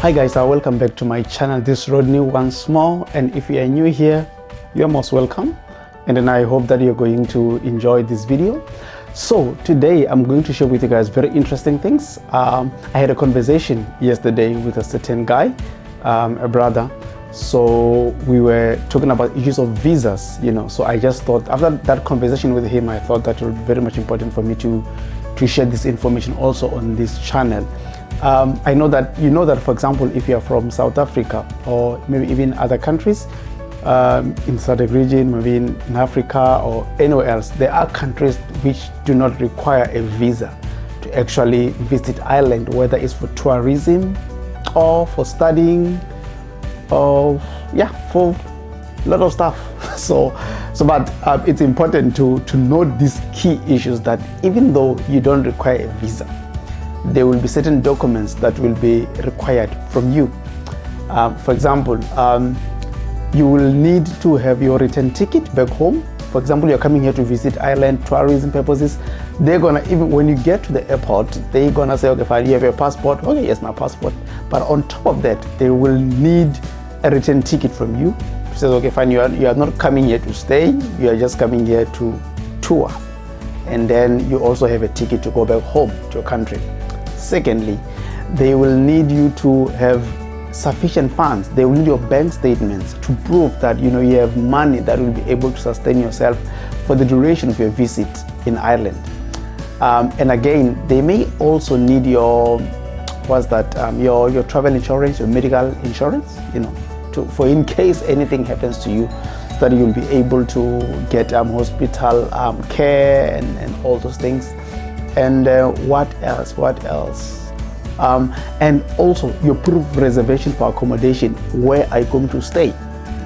Hi guys, welcome back to my channel. This is Rodney once more, and if you are new here, you're most welcome, and then I hope that you're going to enjoy this video. So today I'm going to share with you guys very interesting things. I had a conversation yesterday with a certain guy, a brother. So we were talking about issues of visas, so I just thought after that conversation with him, I thought that it would be very much important for me to share this information also on this channel. I know that that, for example, if you are from South Africa or maybe even other countries in SADC region, maybe in Africa or anywhere else, there are countries which do not require a visa to actually visit Ireland, whether it's for tourism or for studying or for a lot of stuff. But it's important to note these key issues, that even though you don't require a visa, there will be certain documents that will be required from you. For example, you will need to have your return ticket back home. For example, you're coming here to visit Ireland, tourism purposes. They're gonna, even when you get to the airport, they're gonna say, okay, fine, you have your passport. Okay, yes, my passport. But on top of that, they will need a return ticket from you. It says, okay, fine, you are not coming here to stay. You are just coming here to tour. And then you also have a ticket to go back home to your country. Secondly, they will need you to have sufficient funds. They will need your bank statements to prove that you have money that will be able to sustain yourself for the duration of your visit in Ireland. And again, they may also need your your travel insurance, your medical insurance, for in case anything happens to you, so that you'll be able to get hospital care and all those things. And what else? And also your proof of reservation for accommodation. Where are you going to stay?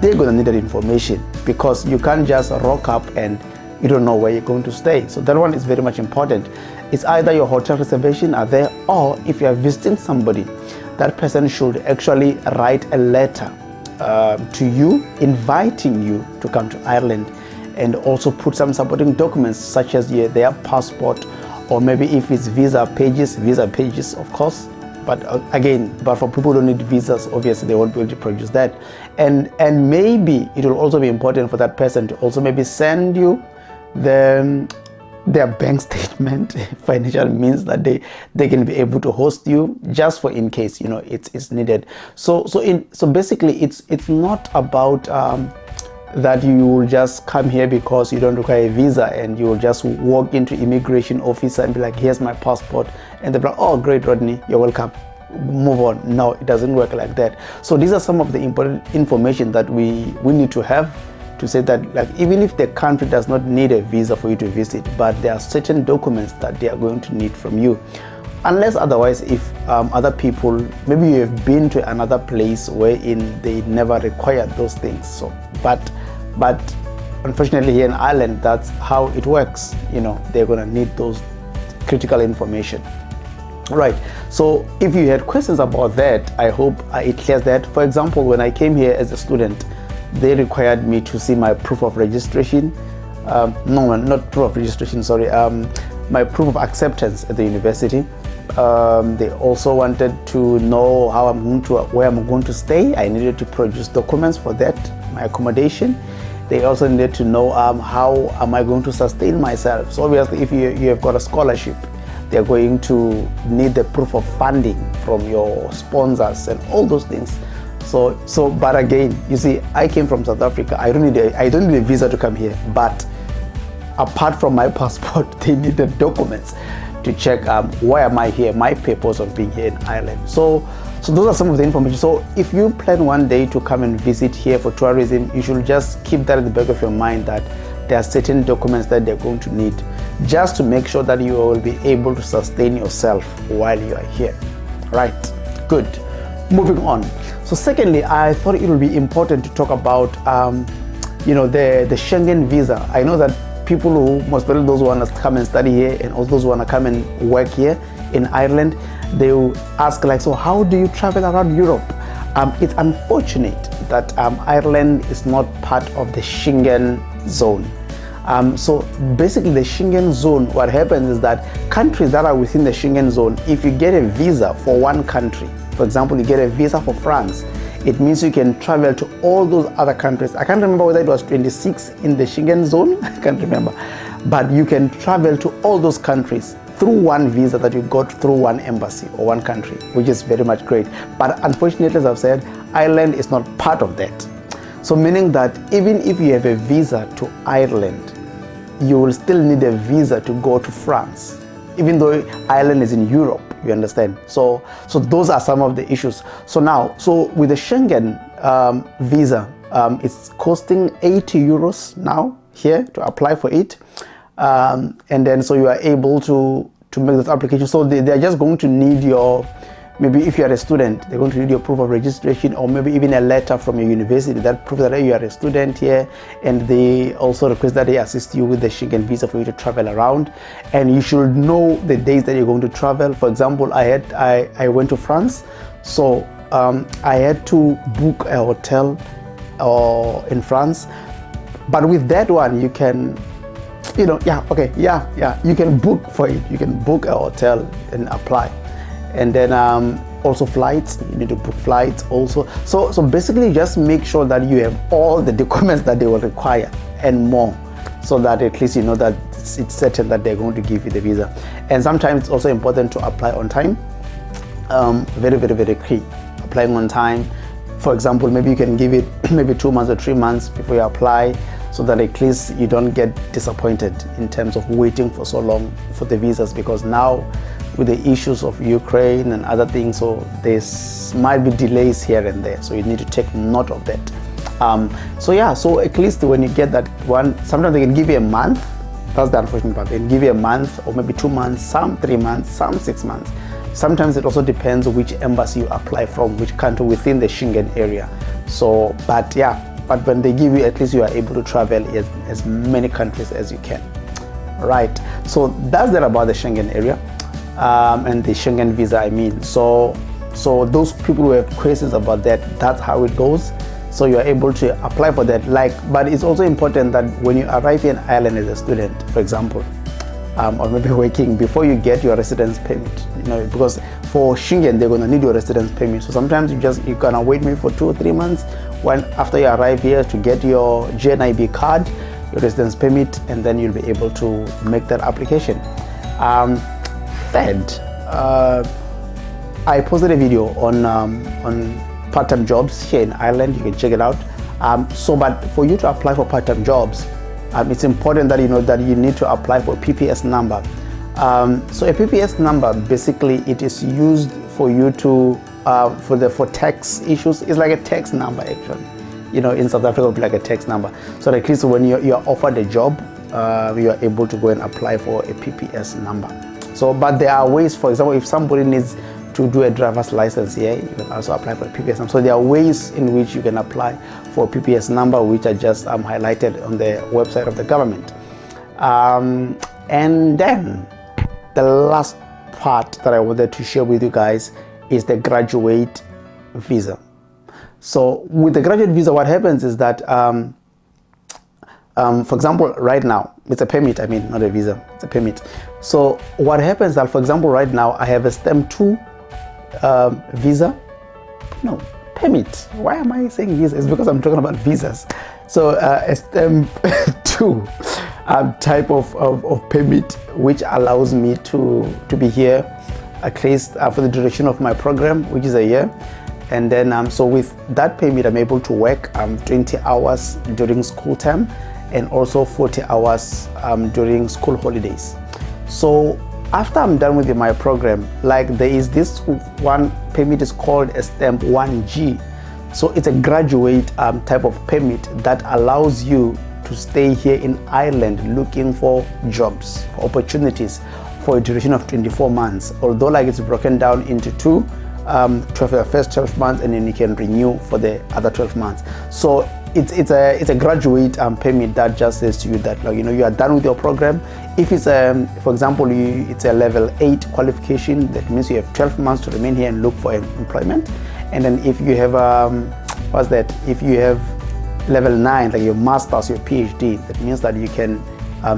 They're going to need that information, because you can't just rock up and you don't know where you're going to stay. So that one is very much important. It's either your hotel reservation are there, or if you are visiting somebody, that person should actually write a letter to you inviting you to come to Ireland, and also put some supporting documents such as their passport, or maybe if it's visa pages, of course. But for people who don't need visas, obviously they won't be able to produce that. And maybe it will also be important for that person to also maybe send you their bank statement, financial means that they can be able to host you, just for in case it's needed. So basically it's not about that you will just come here because you don't require a visa and you will just walk into immigration officer and be like, here's my passport, and they're like, oh great, Rodney, you're welcome, move on. No, it doesn't work like that. So these are some of the important information that we need to have, to say that, like, even if the country does not need a visa for you to visit, but there are certain documents that they are going to need from you, unless otherwise, if other people, maybe you have been to another place wherein they never required those things. So but unfortunately here in Ireland, that's how it works. They're going to need those critical information. Right. So if you had questions about that, I hope it clears that. For example, when I came here as a student, they required me to see my proof of registration. No, not proof of registration, sorry. My proof of acceptance at the university. They also wanted to know where I'm going to stay. I needed to produce documents for that, my accommodation. They also needed to know how am I going to sustain myself. So obviously, if you have got a scholarship, they're going to need the proof of funding from your sponsors and all those things. But again, you see, I came from South Africa. I don't need a visa to come here. But apart from my passport, they need the documents to check why am I here, my purpose of being here in Ireland. So those are some of the information. So if you plan one day to come and visit here for tourism, you should just keep that at the back of your mind, that there are certain documents that they're going to need, just to make sure that you will be able to sustain yourself while you are here. Right, good. Moving on. So secondly, I thought it would be important to talk about the Schengen Visa. I know that people who, most especially those who want to come and study here, and also those who want to come and work here in Ireland, they will ask, like, so how do you travel around Europe? It's unfortunate that Ireland is not part of the Schengen zone. So basically the Schengen zone, what happens is that countries that are within the Schengen zone, if you get a visa for one country, For example, you get a visa for France, it means you can travel to all those other countries. I can't remember whether it was 26 in the Schengen zone, I can't remember, but you can travel to all those countries through one visa that you got through one embassy or one country, which is very much great. But unfortunately, as I've said, Ireland is not part of that. So meaning that even if you have a visa to Ireland, you will still need a visa to go to France, even though Ireland is in Europe, you understand? So those are some of the issues. So with the Schengen visa, it's costing 80 euros now here to apply for it. And then so you are able to make this application. So they're just going to need your, maybe if you are a student, they're going to need your proof of registration, or maybe even a letter from your university that proves that you are a student here. And they also request that they assist you with the Schengen visa for you to travel around. And you should know the days that you're going to travel. For example, I went to France, so I had to book a hotel in France. But with that one, you can, you can book for it. You can book a hotel and apply. And then also flights, you need to book flights also. So basically just make sure that you have all the documents that they will require and more, so that at least you know that it's certain that they're going to give you the visa. And sometimes it's also important to apply on time. Very, very, very key. Applying on time. For example, maybe you can give it maybe 2 months or 3 months before you apply, so that at least you don't get disappointed in terms of waiting for so long for the visas, because now with the issues of Ukraine and other things, so there might be delays here and there, so you need to take note of that. So at least when you get that one, sometimes they can give you a month. That's the unfortunate part. They can give you a month or maybe 2 months, some 3 months, some 6 months. Sometimes it also depends which embassy you apply from, which country within the Schengen area. But when they give you, at least you are able to travel as many countries as you can. Right, so that's that about the Schengen area and the Schengen visa, I mean. So those people who have questions about that, that's how it goes. So you are able to apply for that. But it's also important that when you arrive in Ireland as a student, for example, or maybe working, before you get your residence permit, because for Schengen they're going to need your residence permit. So sometimes you can wait maybe for 2 or 3 months after you arrive here to get your GNIB card, your residence permit, and then you'll be able to make that application. Third, I posted a video on part-time jobs here in Ireland. You can check it out. But for you to apply for part-time jobs, it's important that you know that you need to apply for a PPS number. So a PPS number, basically it is used for you to for tax issues. It's like a tax number actually. In South Africa it would be like a tax number. So at least when you're offered a job, you are able to go and apply for a PPS number. But there are ways, for example, if somebody needs to do a driver's license here, you can also apply for a PPS number. So there are ways in which you can apply for a PPS number, which are just highlighted on the website of the government. And then the last part that I wanted to share with you guys is the graduate visa. So with the graduate visa, what happens is that, for example, right now, it's a permit, not a visa, it's a permit. So what happens that, for example, right now, I have a STEM 2 visa, no, permit. Why am I saying visa? It's because I'm talking about visas. So a STEM 2 type of permit, which allows me to be here at least for the duration of my program, which is a year. And then so with that permit, I'm able to work 20 hours during school term and also 40 hours during school holidays. So after I'm done with my program, there is this one permit is called a STEM 1G. So it's a graduate type of permit that allows you to stay here in Ireland looking for jobs, for opportunities for a duration of 24 months. Although it's broken down into two, first 12 months, and then you can renew for the other 12 months. So it's a graduate permit that just says to you that you are done with your program. If it's for example, it's a level 8 qualification, that means you have 12 months to remain here and look for employment. And then if you have if you have level 9, like your master's, your PhD, that means that you can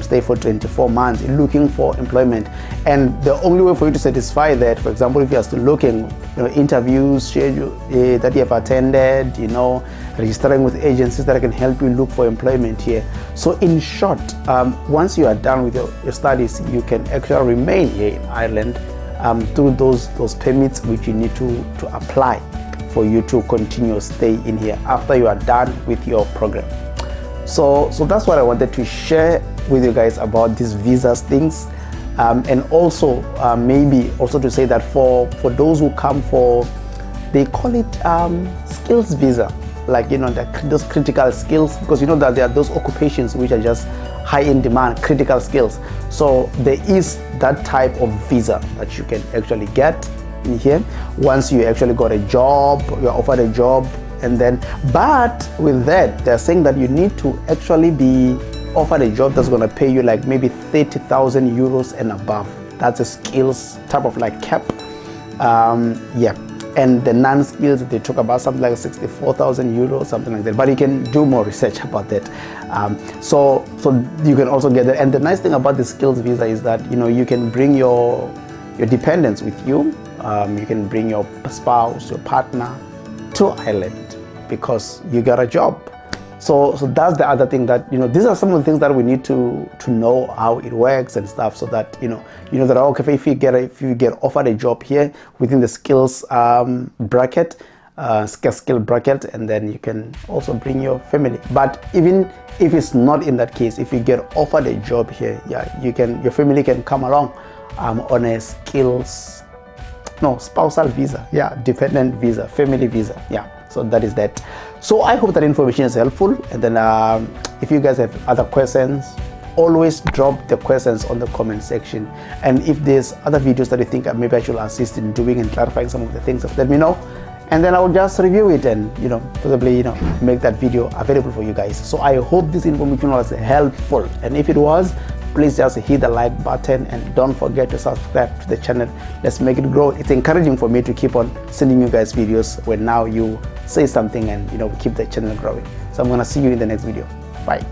stay for 24 months looking for employment. And the only way for you to satisfy that, for example, if you are still looking, interviews schedule that you have attended, registering with agencies that can help you look for employment here. So in short, once you are done with your studies, you can actually remain here in Ireland through those permits which you need to apply for you to continue stay in here after you are done with your program. So that's what I wanted to share with you guys about these visas things, and also maybe also to say that for those who come for, they call it skills visa, like those critical skills, because that there are those occupations which are just high in demand, critical skills. So there is that type of visa that you can actually get in here once you actually got a job, you're offered a job. And then, but with that, they're saying that you need to actually be offered a job that's going to pay you like maybe 30,000 euros and above. That's a skills type of like cap. Yeah. And the non-skills, they talk about something like 64,000 euros, something like that. But you can do more research about that. So you can also get that. And the nice thing about the skills visa is that you can bring your dependents with you. You can bring your spouse, your partner to Ireland because you got a job. So that's the other thing that these are some of the things that we need to know how it works and stuff, so that that okay, if you get offered a job here within the skills bracket, skill bracket, and then you can also bring your family. But even if it's not in that case, if you get offered a job here, yeah, your family can come along on a spousal visa, yeah, dependent visa, family visa, yeah. So that is that. So I hope that information is helpful. And then if you guys have other questions, always drop the questions on the comment section. And if there's other videos that you think maybe I should assist in doing and clarifying some of the things, let me know. And then I will just review it and possibly make that video available for you guys. So I hope this information was helpful. And if it was, please just hit the like button and don't forget to subscribe to the channel. Let's make it grow. It's encouraging for me to keep on sending you guys videos when now you say something and we keep the channel growing. So I'm gonna see you in the next video. Bye.